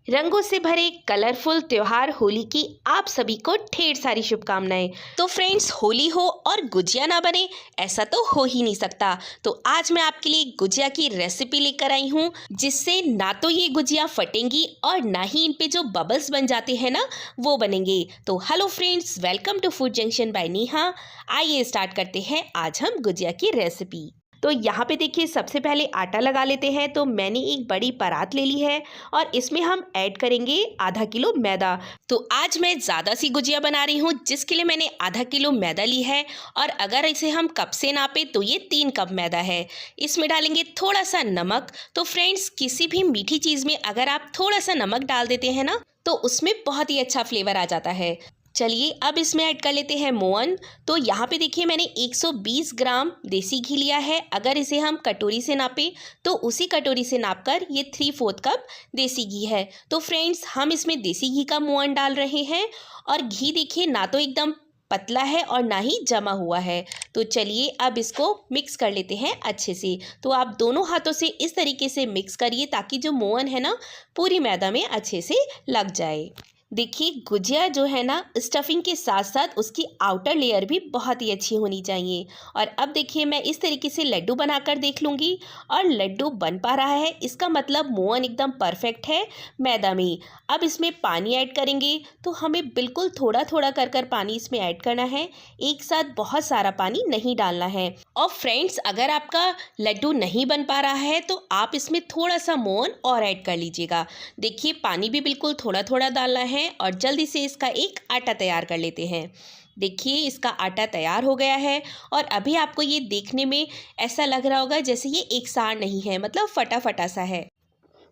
रंगों से भरे कलरफुल त्योहार होली की आप सभी को ढेर सारी शुभकामनाएं। तो फ्रेंड्स, होली हो और गुजिया ना बने, ऐसा तो हो ही नहीं सकता। तो आज मैं आपके लिए गुजिया की रेसिपी लेकर आई हूँ, जिससे ना तो ये गुजिया फटेंगी और ना ही इन पे जो बबल्स बन जाते हैं ना, वो बनेंगे। तो hello friends, welcome to food junction by Neha. आइए स्टार्ट करते हैं आज हम गुजिया की रेसिपी। तो यहाँ पे देखिए, सबसे पहले आटा लगा लेते हैं। तो मैंने एक बड़ी परात ले ली है और इसमें हम ऐड करेंगे आधा किलो मैदा। तो आज मैं ज़्यादा सी गुजिया बना रही हूँ, जिसके लिए मैंने आधा किलो मैदा ली है। और अगर इसे हम कप से नापे तो ये 3 कप मैदा है। इसमें डालेंगे थोड़ा सा नमक। तो फ्रेंड्स, किसी भी मीठी चीज़ में अगर आप थोड़ा सा नमक डाल देते हैं ना, तो उसमें बहुत ही अच्छा फ्लेवर आ जाता है। चलिए अब इसमें ऐड कर लेते हैं मोअन। तो यहाँ पे देखिए, मैंने 120 ग्राम देसी घी लिया है। अगर इसे हम कटोरी से नापें तो उसी कटोरी से नापकर ये 3/4 कप देसी घी है। तो फ्रेंड्स, हम इसमें देसी घी का मोअन डाल रहे हैं। और घी देखिए, ना तो एकदम पतला है और ना ही जमा हुआ है। तो चलिए अब इसको मिक्स कर लेते हैं अच्छे से। तो आप दोनों हाथों से इस तरीके से मिक्स करिए, ताकि जो मोअन है ना, पूरी मैदा में अच्छे से लग जाए। देखिए, गुजिया जो है ना, स्टफिंग के साथ साथ उसकी आउटर लेयर भी बहुत ही अच्छी होनी चाहिए। और अब देखिए, मैं इस तरीके से लड्डू बनाकर देख लूँगी और लड्डू बन पा रहा है, इसका मतलब मोहन एकदम परफेक्ट है मैदा में। अब इसमें पानी ऐड करेंगे। तो हमें बिल्कुल थोड़ा थोड़ा कर कर पानी इसमें ऐड करना है, एक साथ बहुत सारा पानी नहीं डालना है। और फ्रेंड्स, अगर आपका लड्डू नहीं बन पा रहा है तो आप इसमें थोड़ा सा मोहन और ऐड कर लीजिएगा। देखिए, पानी भी बिल्कुल थोड़ा थोड़ा डालना है और जल्दी से इसका एक आटा तैयार कर लेते हैं। देखिए, इसका आटा तैयार हो गया है। और अभी आपको ये देखने में ऐसा लग रहा होगा जैसे ये एक साथ नहीं है, मतलब फटा फटा सा है।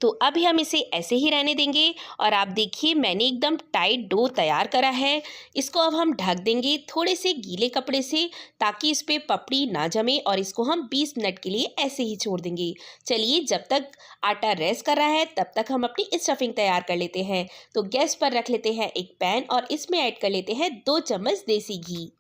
तो अभी हम इसे ऐसे ही रहने देंगे। और आप देखिए, मैंने एकदम टाइट डो तैयार करा है। इसको अब हम ढक देंगे थोड़े से गीले कपड़े से, ताकि इस पे पपड़ी ना जमे। और इसको हम 20 मिनट के लिए ऐसे ही छोड़ देंगे। चलिए, जब तक आटा रेस्ट कर रहा है तब तक हम अपनी स्टफिंग तैयार कर लेते हैं। तो गैस पर रख लेते हैं एक पैन और इसमें ऐड कर लेते हैं 2 चम्मच देसी घी।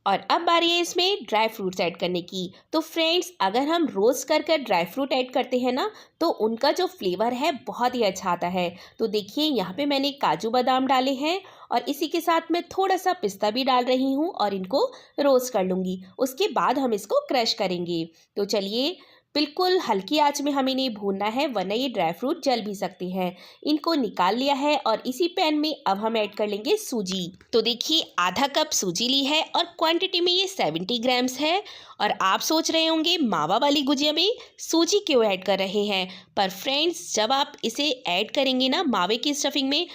और अब बारी है इसमें ड्राई फ्रूट्स ऐड करने की। तो फ्रेंड्स, अगर हम रोस्ट कर कर ड्राई फ्रूट ऐड करते हैं ना, तो उनका जो फ्लेवर है बहुत ही अच्छा आता है। तो देखिए, यहाँ पे मैंने काजू बादाम डाले हैं और इसी के साथ मैं थोड़ा सा पिस्ता भी डाल रही हूँ और इनको रोस्ट कर लूँगी। उसके बाद हम इसको क्रश करेंगे। तो चलिए, बिल्कुल हल्की आंच में हमें इन्हें भूनना है, वरना ये ड्राई फ्रूट जल भी सकते हैं। इनको निकाल लिया है और इसी पैन में अब हम ऐड कर लेंगे सूजी। तो देखिए, आधा कप सूजी ली है और क्वांटिटी में ये 70 ग्राम्स है। और आप सोच रहे होंगे, मावा वाली गुजिया में सूजी क्यों ऐड कर रहे हैं? पर फ्रेंड्स, जब आप इसे ऐड करेंगे ना मावे की स्टफिंग में,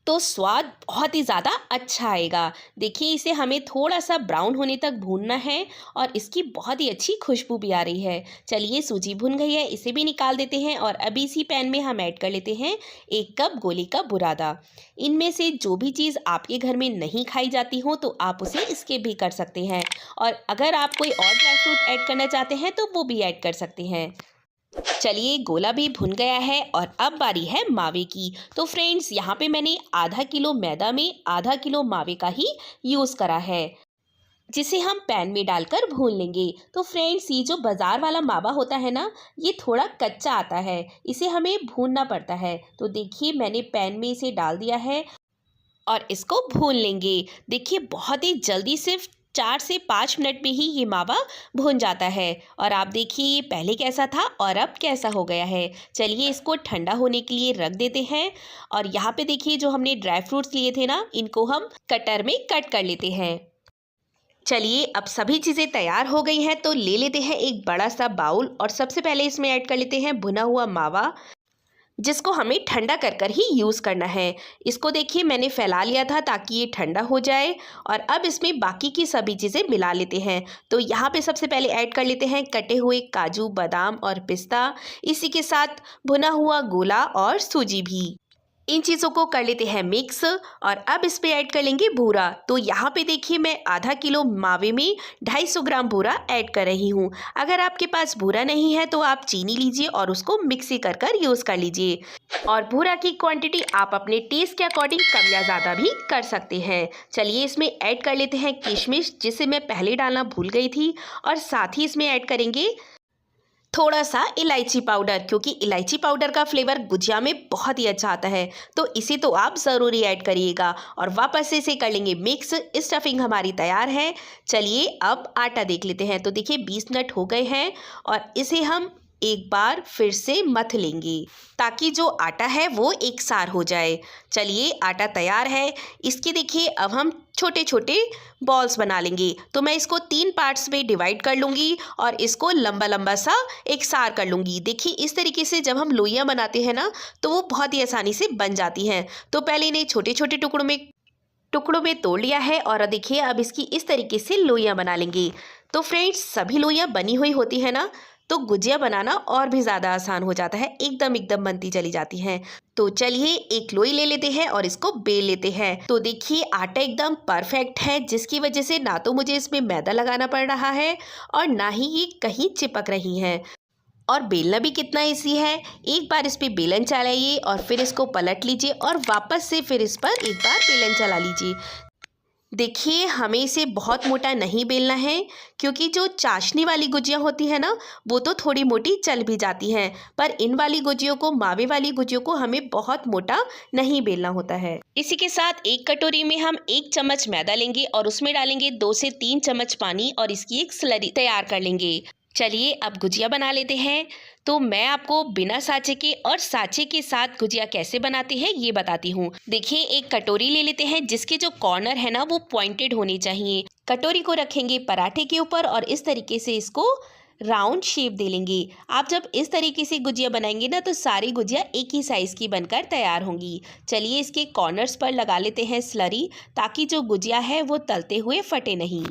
तो स्वाद बहुत ही ज़्यादा अच्छा आएगा। देखिए, इसे हमें थोड़ा सा ब्राउन होने तक भूनना है और इसकी बहुत ही अच्छी खुशबू भी आ रही है। चलिए, सूजी भुन गई है, इसे भी निकाल देते हैं। और अभी इसी पैन में हम ऐड कर लेते हैं 1 कप गोली का बुरादा। इनमें से जो भी चीज़ आपके घर में नहीं खाई जाती हो तो आप उसे स्किप भी कर सकते हैं। और अगर आप कोई और ड्राई फ्रूट ऐड करना चाहते हैं तो वो भी ऐड कर सकते हैं। चलिए, गोला भी भुन गया है और अब बारी है मावे की। तो फ्रेंड्स, यहाँ पे मैंने आधा किलो मैदा में आधा किलो मावे का ही यूज़ करा है, जिसे हम पैन में डालकर भून लेंगे। तो फ्रेंड्स, ये जो बाज़ार वाला मावा होता है ना, ये थोड़ा कच्चा आता है, इसे हमें भूनना पड़ता है। तो देखिए, मैंने पैन में इसे डाल दिया है और इसको भून लेंगे। देखिए, बहुत ही जल्दी, सिर्फ 4 से 5 मिनट में ही ये मावा भुन जाता है। और आप देखिए, ये पहले कैसा था और अब कैसा हो गया है। चलिए, इसको ठंडा होने के लिए रख देते हैं। और यहाँ पे देखिए, जो हमने ड्राई फ्रूट्स लिए थे ना, इनको हम कटर में कट कर लेते हैं। चलिए, अब सभी चीज़ें तैयार हो गई हैं। तो ले लेते हैं एक बड़ा सा बाउल और सबसे पहले इसमें ऐड कर लेते हैं भुना हुआ मावा, जिसको हमें ठंडा कर कर ही यूज़ करना है। इसको देखिए, मैंने फैला लिया था ताकि ये ठंडा हो जाए। और अब इसमें बाकी की सभी चीज़ें मिला लेते हैं। तो यहाँ पे सबसे पहले ऐड कर लेते हैं कटे हुए काजू बादाम और पिस्ता, इसी के साथ भुना हुआ गोला और सूजी भी। इन चीज़ों को कर लेते हैं मिक्स। और अब इस पे ऐड कर लेंगे बूरा। तो यहाँ पे देखिए, मैं आधा किलो मावे में 250 ग्राम बूरा ऐड कर रही हूँ। अगर आपके पास बूरा नहीं है तो आप चीनी लीजिए और उसको मिक्सी कर कर यूज़ कर लीजिए। और बूरा की क्वांटिटी आप अपने टेस्ट के अकॉर्डिंग कम या ज़्यादा भी कर सकते हैं। चलिए, इसमें ऐड कर लेते हैं किशमिश, जिसे मैं पहले डालना भूल गई थी। और साथ ही इसमें ऐड करेंगे थोड़ा सा इलायची पाउडर, क्योंकि इलायची पाउडर का फ्लेवर गुजिया में बहुत ही अच्छा आता है, तो इसे तो आप ज़रूरी ऐड करिएगा। और वापस से इसे कर लेंगे मिक्स। स्टफिंग हमारी तैयार है। चलिए अब आटा देख लेते हैं। तो देखिए 20 मिनट हो गए हैं और इसे हम एक बार फिर से मथ लेंगे ताकि जो आटा है वो एक सार हो जाए। चलिए आटा तैयार है। इसके देखिए अब हम छोटे छोटे बॉल्स बना लेंगे। तो मैं इसको 3 पार्ट्स में डिवाइड कर लूँगी और इसको लंबा लंबा सा एक सार कर लूँगी। देखिए इस तरीके से जब हम लोइयाँ बनाते हैं ना तो वो बहुत ही आसानी से बन जाती हैं। तो पहले इन्हें छोटे छोटे टुकड़ों में तोड़ लिया है और देखिए अब इसकी इस तरीके से लोइयाँ बना लेंगे। तो फ्रेंड्स सभी लोइयाँ बनी हुई होती है ना तो गुजिया बनाना और भी ज़्यादा आसान हो जाता है, एकदम बनती चली जाती हैं। तो चलिए एक लोई ले लेते हैं और इसको बेल लेते हैं। तो देखिए आटा एकदम परफेक्ट है, जिसकी वजह से ना तो मुझे इसमें मैदा लगाना पड़ रहा है और ना ही ये कहीं चिपक रही हैं। और बेलना भी कितना इजी है। एक बार इस पर बेलन चलाइए और फिर इसको पलट लीजिए और वापस से फिर इस पर एक बार बेलन चला लीजिए। देखिए हमें इसे बहुत मोटा नहीं बेलना है, क्योंकि जो चाशनी वाली गुजिया होती है ना वो तो थोड़ी मोटी चल भी जाती हैं, पर इन वाली गुजियों को, मावे वाली गुजियों को हमें बहुत मोटा नहीं बेलना होता है। इसी के साथ एक कटोरी में हम 1 चम्मच मैदा लेंगे और उसमें डालेंगे 2 से 3 चम्मच पानी और इसकी एक स्लरी तैयार कर लेंगे। चलिए अब गुजिया बना लेते हैं। तो मैं आपको बिना साँचे के और साँचे के साथ गुजिया कैसे बनाते हैं ये बताती हूँ। देखिए एक कटोरी ले लेते हैं जिसके जो कॉर्नर है ना वो पॉइंटेड होने चाहिए। कटोरी को रखेंगे पराठे के ऊपर और इस तरीके से इसको राउंड शेप दे लेंगे। आप जब इस तरीके से गुजिया बनाएंगे ना तो सारी गुजिया एक ही साइज़ की बनकर तैयार होंगी। चलिए इसके कॉर्नर्स पर लगा लेते हैं स्लरी, ताकि जो गुजिया है वो तलते हुए फटे नहीं।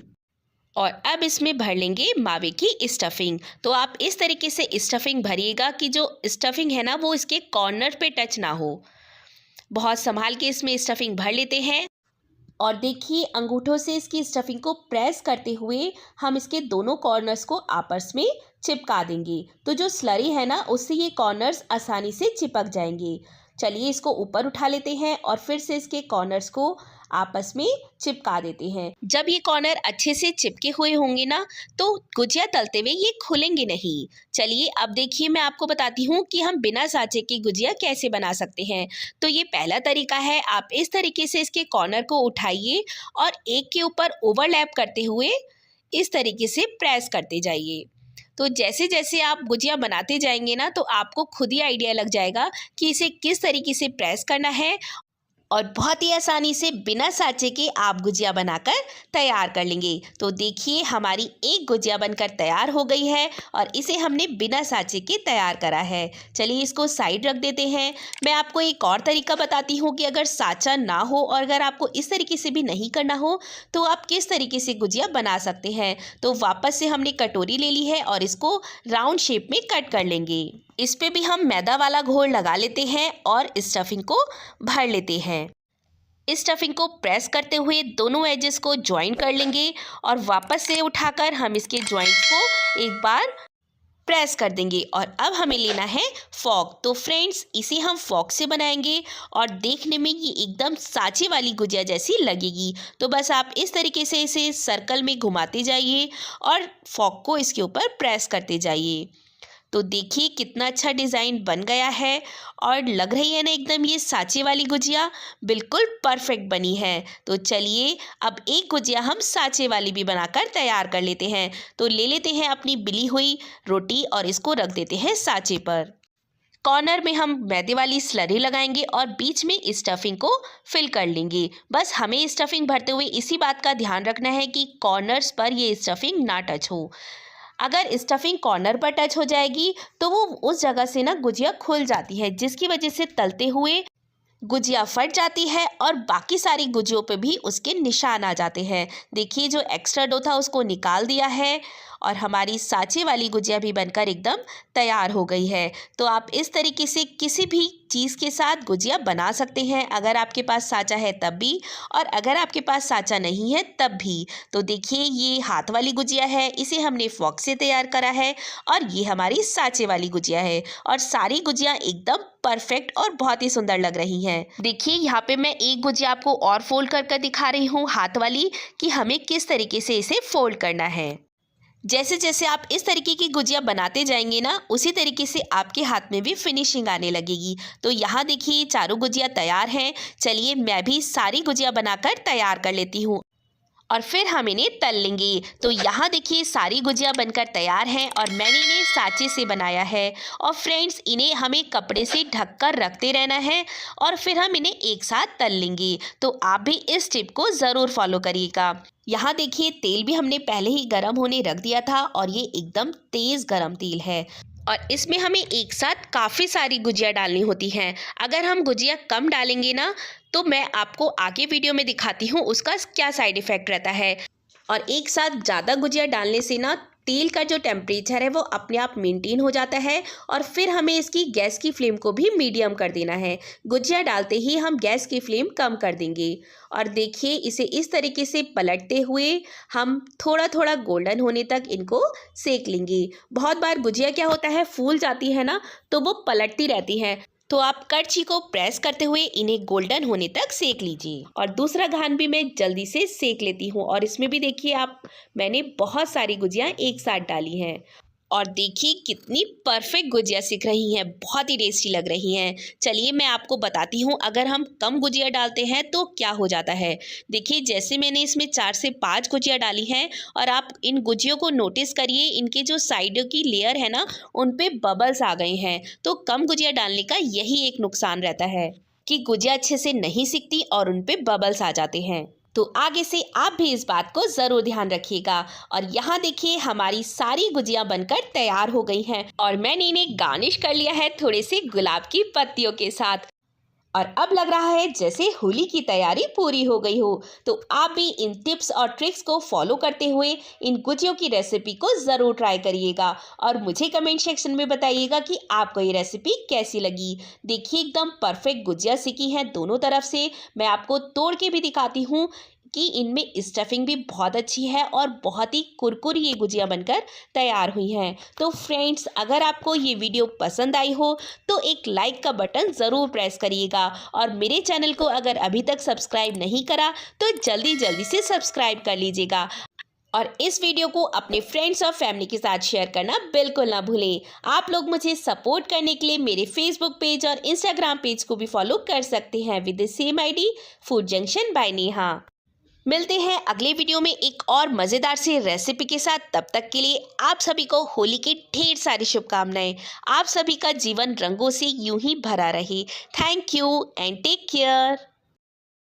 और अब इसमें भर लेंगे मावे की स्टफिंग। तो आप इस तरीके से स्टफिंग भरिएगा कि जो स्टफिंग है ना वो इसके कॉर्नर पे टच ना हो। बहुत संभाल के इसमें स्टफिंग भर लेते हैं और देखिए अंगूठों से इसकी स्टफिंग को प्रेस करते हुए हम इसके दोनों कॉर्नर्स को आपस में चिपका देंगे। तो जो स्लरी है ना उससे ये कॉर्नर्स आसानी से चिपक जाएंगे। चलिए इसको ऊपर उठा लेते हैं और फिर से इसके कॉर्नर्स को आपस में चिपका देते हैं। जब ये कॉर्नर अच्छे से चिपके हुए होंगे ना तो गुजिया तलते हुए ये खुलेंगे नहीं। चलिए अब देखिए मैं आपको बताती हूँ कि हम बिना साँचे की गुजिया कैसे बना सकते हैं। तो ये पहला तरीका है, आप इस तरीके से इसके कॉर्नर को उठाइए और एक के ऊपर ओवरलैप करते हुए इस तरीके से प्रेस करते जाइए। तो जैसे जैसे आप गुजिया बनाते जाएंगे ना तो आपको खुद ही आइडिया लग जाएगा कि इसे किस तरीके से प्रेस करना है और बहुत ही आसानी से बिना साँचे के आप गुजिया बनाकर तैयार कर लेंगे। तो देखिए हमारी एक गुजिया बनकर तैयार हो गई है और इसे हमने बिना साँचे के तैयार करा है। चलिए इसको साइड रख देते हैं। मैं आपको एक और तरीका बताती हूँ कि अगर साँचा ना हो और अगर आपको इस तरीके से भी नहीं करना हो तो आप किस तरीके से गुजिया बना सकते हैं। तो वापस से हमने कटोरी ले ली है और इसको राउंड शेप में कट कर लेंगे। इस पे भी हम मैदा वाला घोल लगा लेते हैं और स्टफिंग को भर लेते हैं। इस स्टफिंग को प्रेस करते हुए दोनों एजेस को ज्वाइन कर लेंगे और वापस से उठाकर हम इसके ज्वाइंट्स को एक बार प्रेस कर देंगे। और अब हमें लेना है फॉक। तो फ्रेंड्स इसे हम फॉक से बनाएंगे और देखने में ये एकदम साँचे वाली गुजिया जैसी लगेगी। तो बस आप इस तरीके से इसे सर्कल में घुमाते जाइए और फॉक को इसके ऊपर प्रेस करते जाइए। तो देखिए कितना अच्छा डिज़ाइन बन गया है और लग रही है ना एकदम ये साँचे वाली गुजिया बिल्कुल परफेक्ट बनी है। तो चलिए अब एक गुजिया हम साँचे वाली भी बनाकर तैयार कर लेते हैं। तो ले लेते हैं अपनी बिली हुई रोटी और इसको रख देते हैं साँचे पर। कॉर्नर में हम मैदे वाली स्लरी लगाएंगे और बीच में स्टफिंग को फिल कर लेंगे। बस हमें स्टफिंग भरते हुए इसी बात का ध्यान रखना है कि कॉर्नर्स पर ये स्टफिंग ना टच हो। अगर स्टफिंग कॉर्नर पर टच हो जाएगी तो वो उस जगह से ना गुजिया खुल जाती है, जिसकी वजह से तलते हुए गुजिया फट जाती है और बाकी सारी गुजियों पे भी उसके निशान आ जाते हैं। देखिए जो एक्स्ट्रा डो था उसको निकाल दिया है और हमारी साँचे वाली गुजिया भी बनकर एकदम तैयार हो गई है। तो आप इस तरीके से किसी भी चीज़ के साथ गुजिया बना सकते हैं, अगर आपके पास साँचा है तब भी और अगर आपके पास साँचा नहीं है तब भी। तो देखिए ये हाथ वाली गुजिया है, इसे हमने फॉक से तैयार करा है और ये हमारी साँचे वाली गुजिया है और सारी गुजिया एकदम परफेक्ट और बहुत ही सुंदर लग रही हैं। देखिए यहाँ पे मैं एक गुजिया आपको और फोल्ड कर दिखा रही हूँ हाथ वाली, कि हमें किस तरीके से इसे फोल्ड करना है। जैसे जैसे आप इस तरीके की गुजिया बनाते जाएंगे ना, उसी तरीके से आपके हाथ में भी फिनिशिंग आने लगेगी। तो यहाँ देखिए चारों गुजिया तैयार हैं। चलिए मैं भी सारी गुजिया बनाकर तैयार कर लेती हूँ और फिर हम इन्हें तल लेंगे। तो यहाँ देखिए सारी गुजिया बनकर तैयार हैं और मैंने इन्हें साँचे से बनाया है। और फ्रेंड्स इन्हें हमें कपड़े से ढककर रखते रहना है और फिर हम इन्हें एक साथ तल लेंगे। तो आप भी इस टिप को ज़रूर फॉलो करिएगा। यहाँ देखिए तेल भी हमने पहले ही गर्म होने रख दिया था और ये एकदम तेज़ गर्म तेल है और इसमें हमें एक साथ काफ़ी सारी गुजिया डालनी होती हैं। अगर हम गुजिया कम डालेंगे ना, तो मैं आपको आगे वीडियो में दिखाती हूँ उसका क्या साइड इफ़ेक्ट रहता है। और एक साथ ज़्यादा गुजिया डालने से ना तेल का जो टेम्परेचर है वो अपने आप मेंटेन हो जाता है और फिर हमें इसकी गैस की फ्लेम को भी मीडियम कर देना है। गुजिया डालते ही हम गैस की फ्लेम कम कर देंगे और देखिए इसे इस तरीके से पलटते हुए हम थोड़ा थोड़ा गोल्डन होने तक इनको सेक लेंगे। बहुत बार गुजिया क्या होता है, फूल जाती है ना, तो वो पलटती रहती है। तो आप कड़छी को प्रेस करते हुए इन्हें गोल्डन होने तक सेक लीजिए। और दूसरा घान भी मैं जल्दी से सेक लेती हूँ और इसमें भी देखिए आप, मैंने बहुत सारी गुजिया एक साथ डाली हैं और देखिए कितनी परफेक्ट गुजिया सिक रही हैं, बहुत ही टेस्टी लग रही हैं। चलिए मैं आपको बताती हूँ अगर हम कम गुजिया डालते हैं तो क्या हो जाता है। देखिए जैसे मैंने इसमें 4 से 5 गुजिया डाली हैं और आप इन गुजियों को नोटिस करिए, इनके जो साइडों की लेयर है ना, उन पे बबल्स आ गए हैं। तो कम गुजिया डालने का यही एक नुकसान रहता है कि गुजिया अच्छे से नहीं सिकती और उन पे बबल्स आ जाते हैं। तो आगे से आप भी इस बात को ज़रूर ध्यान रखिएगा। और यहाँ देखिए हमारी सारी गुजिया बनकर तैयार हो गई हैं और मैंने इन्हें गार्निश कर लिया है थोड़े से गुलाब की पत्तियों के साथ। और अब लग रहा है जैसे होली की तैयारी पूरी हो गई हो। तो आप भी इन टिप्स और ट्रिक्स को फॉलो करते हुए इन गुजियों की रेसिपी को ज़रूर ट्राई करिएगा और मुझे कमेंट सेक्शन में बताइएगा कि आपको ये रेसिपी कैसी लगी। देखिए एकदम परफेक्ट गुजिया सिकी हैं दोनों तरफ से। मैं आपको तोड़ के भी दिखाती हूँ कि इनमें स्टफिंग भी बहुत अच्छी है और बहुत ही कुरकुरी ये गुजिया बनकर तैयार हुई हैं। तो फ्रेंड्स अगर आपको ये वीडियो पसंद आई हो तो एक लाइक का बटन ज़रूर प्रेस करिएगा और मेरे चैनल को अगर अभी तक सब्सक्राइब नहीं करा तो जल्दी जल्दी से सब्सक्राइब कर लीजिएगा और इस वीडियो को अपने फ्रेंड्स और फैमिली के साथ शेयर करना बिल्कुल ना भूलें। आप लोग मुझे सपोर्ट करने के लिए मेरे फेसबुक पेज और इंस्टाग्राम पेज को भी फॉलो कर सकते हैं with the same ID food junction by Neha. मिलते हैं अगले वीडियो में एक और मज़ेदार सी रेसिपी के साथ। तब तक के लिए आप सभी को होली की ढेर सारी शुभकामनाएं। आप सभी का जीवन रंगों से यूं ही भरा रहे। Thank you and take care.